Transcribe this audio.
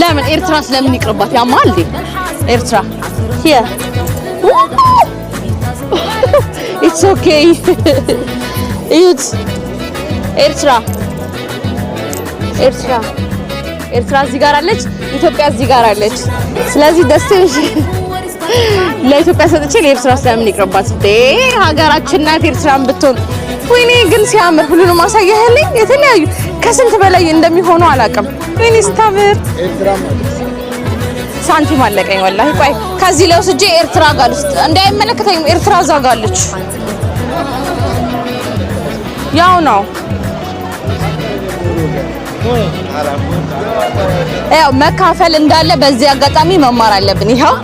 ለምን ኤርትራ ስለምን ይቅርባት ያማል እንዴ ኤርትራ here it's okay እዩት ኤርትራ እዚህ ጋር አለች ኢትዮጵያ እዚህ ጋር አለች ስለዚህ ደስሽ ለኢትዮጵያ ሰጥቼ ለኤርትራ ስለምን ይቅርባት እንዴ ሀገራችን ናት ኤርትራን ብትሆን ወይኔ ግን ሲያምር ሁሉንም ማሳያህልኝ የተለያዩ ከስንት በላይ እንደሚሆኑ አላውቅም ወይኔ ስታምር ሳንቲም አለቀኝ ወላሂ ቆይ ከዚህ ላይ ወስጄ ኤርትራ ጋር ውስጥ እንዳይመለከተኝ ኤርትራ ዛጋለች ያው ነው ያው መካፈል እንዳለ በዚህ አጋጣሚ መማር አለብን ይሄው